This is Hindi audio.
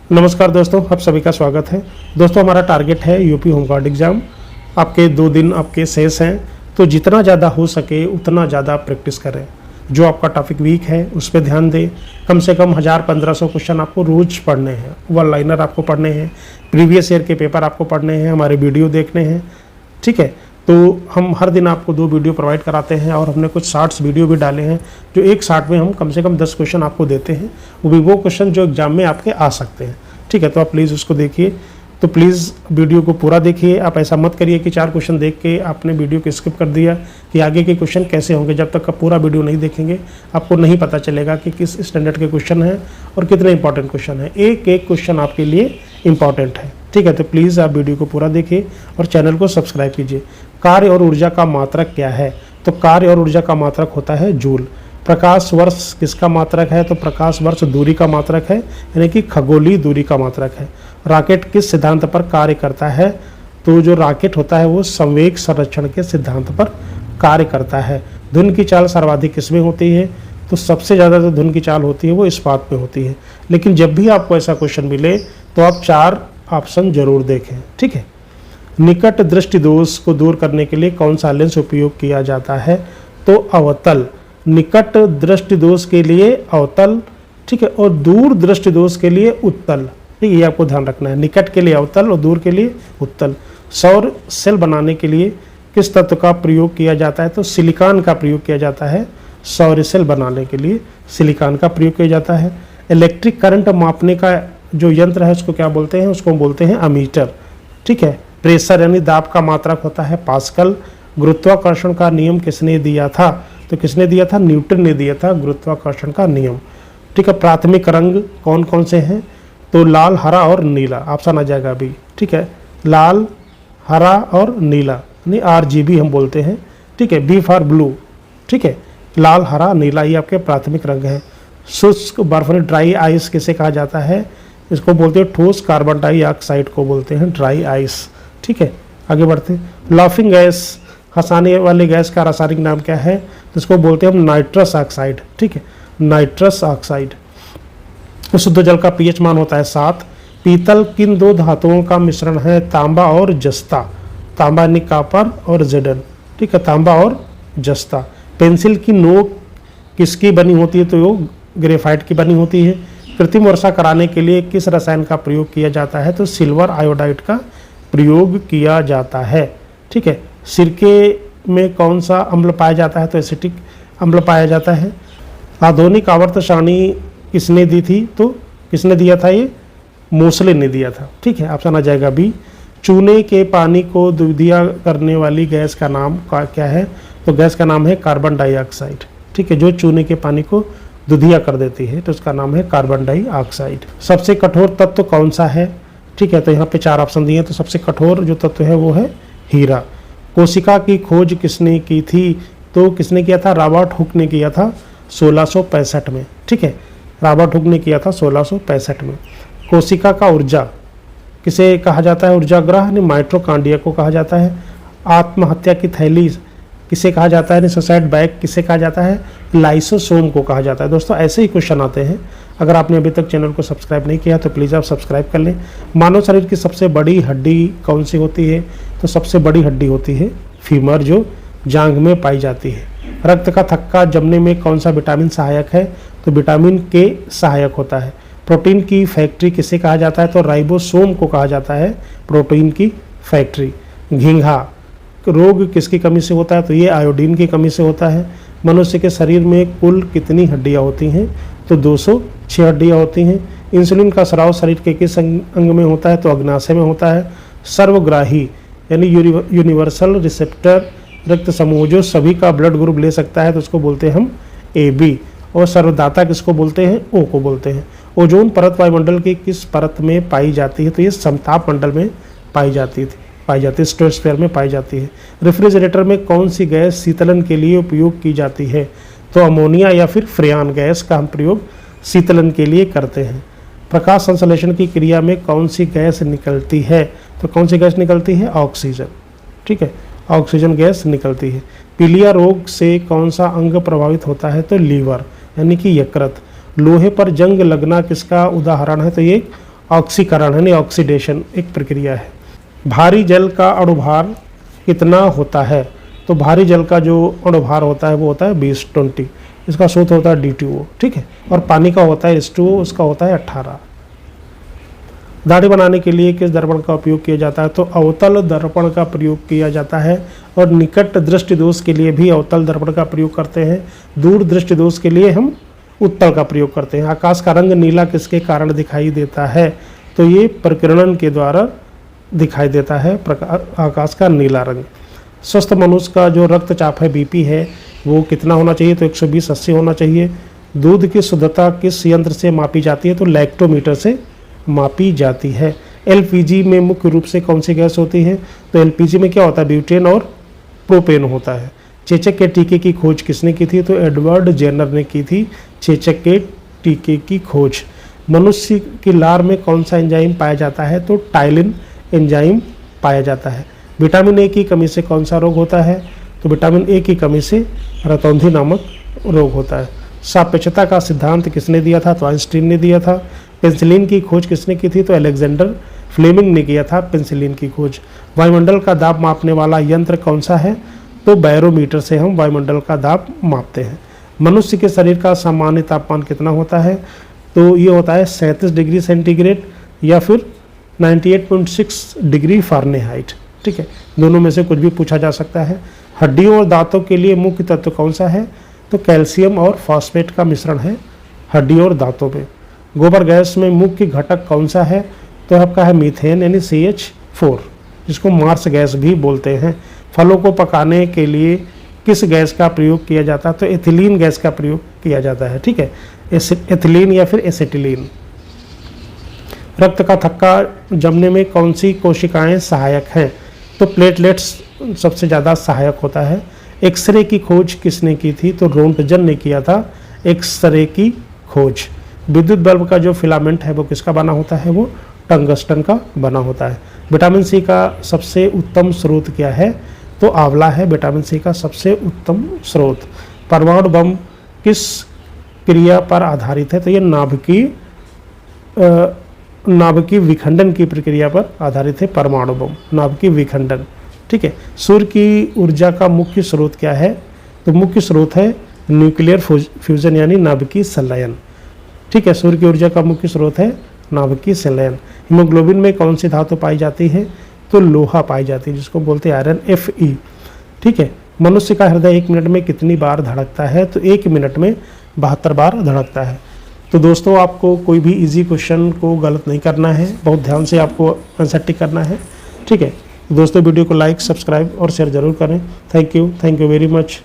नमस्कार दोस्तों, आप सभी का स्वागत है। दोस्तों, हमारा टारगेट है यूपी होमगार्ड एग्ज़ाम। आपके 2 दिन आपके शेष हैं, तो जितना ज़्यादा हो सके उतना ज़्यादा प्रैक्टिस करें। जो आपका टॉपिक वीक है उस पर ध्यान दें। कम से कम 1000-1500 क्वेश्चन आपको रोज़ पढ़ने हैं। वन लाइनर आपको पढ़ने हैं, प्रीवियस ईयर के पेपर आपको पढ़ने हैं, हमारे वीडियो देखने हैं। ठीक है, तो हम हर दिन आपको 2 वीडियो प्रोवाइड कराते हैं और हमने कुछ शॉर्ट्स वीडियो भी डाले हैं, जो एक शॉर्ट में हम कम से कम 10 क्वेश्चन आपको देते हैं। वो भी वो क्वेश्चन जो एग्जाम में आपके आ सकते हैं। ठीक है, तो आप प्लीज़ उसको देखिए। तो प्लीज़ वीडियो को पूरा देखिए। आप ऐसा मत करिए कि 4 क्वेश्चन देख के आपने वीडियो को स्किप कर दिया कि आगे के क्वेश्चन कैसे होंगे। जब तक आप पूरा वीडियो नहीं देखेंगे आपको नहीं पता चलेगा कि किस स्टैंडर्ड के क्वेश्चन हैं और कितने इंपॉर्टेंट क्वेश्चन हैं। एक एक क्वेश्चन आपके लिए इंपॉर्टेंट है। ठीक है, तो प्लीज़ आप वीडियो को पूरा देखिए और चैनल को सब्सक्राइब कीजिए। कार्य और ऊर्जा का मात्रक क्या है? तो कार्य और ऊर्जा का मात्रक होता है जूल। प्रकाश वर्ष किसका मात्रक है? तो प्रकाश वर्ष दूरी का मात्रक है, यानी कि खगोलीय दूरी का मात्रक है। रॉकेट किस सिद्धांत पर कार्य करता है? तो जो रॉकेट होता है वो संवेग संरक्षण के सिद्धांत पर कार्य करता है। धुन की चाल सर्वाधिक किसमें होती है? तो सबसे ज़्यादा जो धुन की चाल होती है वो इस्पात में होती है। लेकिन जब भी आपको ऐसा क्वेश्चन मिले तो आप 4 ऑप्शन जरूर देखें। ठीक है, निकट दृष्टि दोष को दूर करने के लिए कौन सा लेंस उपयोग किया जाता है? तो अवतल। निकट दृष्टि दोष के लिए अवतल, ठीक है, और दूर दृष्टि दोष के लिए उत्तल। ठीक है, ये आपको ध्यान रखना है। निकट के लिए अवतल और दूर के लिए उत्तल। सौर सेल बनाने के लिए किस तत्व का प्रयोग किया जाता है? तो सिलिकॉन का प्रयोग किया जाता है। सौर सेल बनाने के लिए सिलिकॉन का प्रयोग किया जाता है। इलेक्ट्रिक करंट मापने का जो यंत्र है उसको क्या बोलते हैं? उसको बोलते हैं अमीटर। ठीक है, प्रेशर यानी दाब का मात्रक होता है पास्कल। गुरुत्वाकर्षण का नियम किसने दिया था? तो किसने दिया था? न्यूटन ने दिया था गुरुत्वाकर्षण का नियम। ठीक है, प्राथमिक रंग कौन कौन से हैं? तो लाल, हरा और नीला। ऑप्शन आ जाएगा अभी। ठीक है, लाल, हरा और नीला, यानी RGB हम बोलते हैं। ठीक है, B फॉर ब्लू। ठीक है, लाल, हरा, नीला ये आपके प्राथमिक रंग हैं। शुष्क बर्फ ड्राई आइस किसे कहा जाता है? इसको बोलते हैं ठोस कार्बन डाइऑक्साइड को बोलते हैं ड्राई आइस। ठीक है, आगे बढ़ते हैं। लाफिंग गैस, हंसाने वाली गैस का रासायनिक नाम क्या है? तो इसको बोलते हैं हम नाइट्रस ऑक्साइड। ठीक है, नाइट्रस ऑक्साइड। शुद्ध जल का pH मान होता है 7। पीतल किन 2 धातुओं का मिश्रण है? तांबा और जस्ता। तांबा यानी कॉपर और जिडन। ठीक है, तांबा और जस्ता। पेंसिल की नोक किसकी बनी होती है? तो वो ग्रेफाइट की बनी होती है। कृत्रिम वर्षा कराने के लिए किस रसायन का प्रयोग किया जाता है? तो सिल्वर आयोडाइड का प्रयोग किया जाता है। ठीक है, सिरके में कौन सा अम्ल पाया जाता है? तो एसिटिक अम्ल पाया जाता है। आधुनिक आवर्त सारणी किसने दी थी? तो किसने दिया था? ये मोसले ने दिया था। ठीक है, ऑप्शन आ जाएगा B। चूने के पानी को दुधिया करने वाली गैस का नाम क्या है? तो गैस का नाम है कार्बन डाइऑक्साइड। ठीक है, जो चूने के पानी को दुधिया कर देती है तो उसका नाम है कार्बन डाइऑक्साइड। सबसे कठोर तत्व कौन सा है? ठीक है, तो यहाँ पे 4 ऑप्शन दिए हैं। तो सबसे कठोर जो तत्व है वो है हीरा। कोशिका की खोज किसने की थी? तो किसने किया था? रॉबर्ट हुक ने किया था 1665 में। ठीक है, रॉबर्ट हुक ने किया था 1665 में। कोशिका का ऊर्जा किसे कहा जाता है? ऊर्जा ग्रह यानी माइटोकॉन्ड्रिया को कहा जाता है। आत्महत्या की थैली किसे कहा जाता है? सुसाइड बैग किसे कहा जाता है? लाइसोसोम को कहा जाता है। दोस्तों, ऐसे ही क्वेश्चन आते हैं। अगर आपने अभी तक चैनल को सब्सक्राइब नहीं किया तो प्लीज़ आप सब्सक्राइब कर लें। मानव शरीर की सबसे बड़ी हड्डी कौन सी होती है? तो सबसे बड़ी हड्डी होती है फीमर, जो जांघ में पाई जाती है। रक्त का थक्का जमने में कौन सा विटामिन सहायक है? तो विटामिन K सहायक होता है। प्रोटीन की फैक्ट्री किसे कहा जाता है? तो राइबोसोम को कहा जाता है प्रोटीन की फैक्ट्री। घिंघा रोग किसकी कमी से होता है? तो ये आयोडीन की कमी से होता है। मनुष्य के शरीर में कुल कितनी हड्डियाँ होती हैं? तो 206 हड्डियाँ होती हैं। इंसुलिन का स्राव शरीर के किस अंग में होता है? तो अग्नाशय में होता है। सर्वग्राही यानी यूनिवर्सल रिसेप्टर रक्त समूह जो सभी का ब्लड ग्रुप ले सकता है तो उसको बोलते हैं हम AB। और सर्वदाता किसको बोलते हैं? O को बोलते हैं। ओजोन परत वायुमंडल की किस परत में पाई जाती है? तो ये समताप मंडल में पाई जाती है, स्ट्रेटोस्फीयर में पाई जाती है। रेफ्रिजरेटर में कौन सी गैस शीतलन के लिए उपयोग की जाती है? तो अमोनिया या फिर फ्रेन गैस का हम प्रयोग शीतलन के लिए करते हैं। प्रकाश संश्लेषण की क्रिया में कौन सी गैस निकलती है? तो कौन सी गैस निकलती है? ऑक्सीजन। ठीक है, ऑक्सीजन गैस निकलती है। पीलिया रोग से कौन सा अंग प्रभावित होता है? तो लीवर यानी कि यकृत। लोहे पर जंग लगना किसका उदाहरण है? तो ये ऑक्सीकरण यानी ऑक्सीडेशन एक प्रक्रिया है। भारी जल का अणुभार कितना होता है? तो भारी जल का जो अणुभार होता है वो होता है 20 इसका सूत्र होता है D2O, ठीक है। और पानी का होता है H2O, उसका होता है 18। दाढ़ी बनाने के लिए किस दर्पण का उपयोग किया जाता है? तो अवतल दर्पण का प्रयोग किया जाता है। और निकट दृष्टि दोष के लिए भी अवतल दर्पण का प्रयोग करते हैं। दूर दृष्टि दोष के लिए हम उत्तल का प्रयोग करते हैं। आकाश का रंग नीला किसके कारण दिखाई देता है? तो ये प्रकीर्णन के द्वारा दिखाई देता है आकाश का नीला रंग। स्वस्थ मनुष्य का जो रक्तचाप है BP है वो कितना होना चाहिए? तो 120/80 होना चाहिए। दूध की शुद्धता किस यंत्र से मापी जाती है? तो लैक्टोमीटर से मापी जाती है। LPG में मुख्य रूप से कौन सी गैस होती है? तो LPG में क्या होता है? ब्यूटेन और प्रोपेन होता है। चेचक के टीके की खोज किसने की थी? तो एडवर्ड जेनर ने की थी चेचक के टीके की खोज। मनुष्य की लार में कौन सा एंजाइम पाया जाता है? तो टाइलिन एंजाइम पाया जाता है। विटामिन A की कमी से कौन सा रोग होता है? तो विटामिन A की कमी से रतौंधी नामक रोग होता है। सापेक्षता का सिद्धांत किसने दिया था? तो आइंस्टीन ने दिया था। पेंसिलिन की खोज किसने की थी? तो अलेक्जेंडर फ्लेमिंग ने किया था पेंसिलिन की खोज। वायुमंडल का दाब मापने वाला यंत्र कौन सा है? तो बैरोमीटर से हम वायुमंडल का दाब मापते हैं। मनुष्य के शरीर का सामान्य तापमान कितना होता है? तो ये होता है 37 डिग्री सेंटीग्रेड या फिर 98.6 डिग्री फ़ारेनहाइट, ठीक है। दोनों में से कुछ भी पूछा जा सकता है। हड्डियों और दांतों के लिए मुख्य तत्व कौन सा है? तो कैल्शियम और फॉस्फेट का मिश्रण है हड्डियों और दांतों में। गोबर गैस में मुख्य घटक कौन सा है? तो आपका है मीथेन यानी CH4, जिसको मार्स गैस भी बोलते हैं। फलों को पकाने के लिए किस गैस का प्रयोग किया जाता है? तो एथिलीन गैस का प्रयोग किया जाता है, ठीक है। एथिलीन या फिर एसिटिलीन। रक्त का थक्का जमने में कौन सी कोशिकाएं सहायक हैं? तो प्लेटलेट्स सबसे ज़्यादा सहायक होता है। एक्सरे की खोज किसने की थी? तो रोंटजन ने किया था एक्सरे की खोज। विद्युत बल्ब का जो फिलामेंट है वो किसका बना होता है? वो टंगस्टन का बना होता है। विटामिन C का सबसे उत्तम स्रोत क्या है? तो आंवला है विटामिन C का सबसे उत्तम स्रोत। परमाणु बम किस क्रिया पर आधारित है? तो ये नाभिकीय विखंडन की प्रक्रिया पर आधारित है परमाणु बम, नाभिकीय विखंडन, ठीक है। सूर्य की ऊर्जा का मुख्य स्रोत क्या है? तो मुख्य स्रोत है न्यूक्लियर फ्यूजन यानी नाभिकीय संलयन, ठीक है। सूर्य की ऊर्जा का मुख्य स्रोत है नाभिकीय संलयन। हीमोग्लोबिन में कौन सी धातु पाई जाती है? तो लोहा पाई जाती है, जिसको बोलते हैं आयरन Fe, ठीक है। मनुष्य का हृदय 1 मिनट में कितनी बार धड़कता है? तो 1 मिनट में 72 बार धड़कता है। तो दोस्तों, आपको कोई भी इजी क्वेश्चन को गलत नहीं करना है, बहुत ध्यान से आपको आंसर टिक करना है, ठीक है। दोस्तों, वीडियो को लाइक, सब्सक्राइब और शेयर जरूर करें। Thank you very much.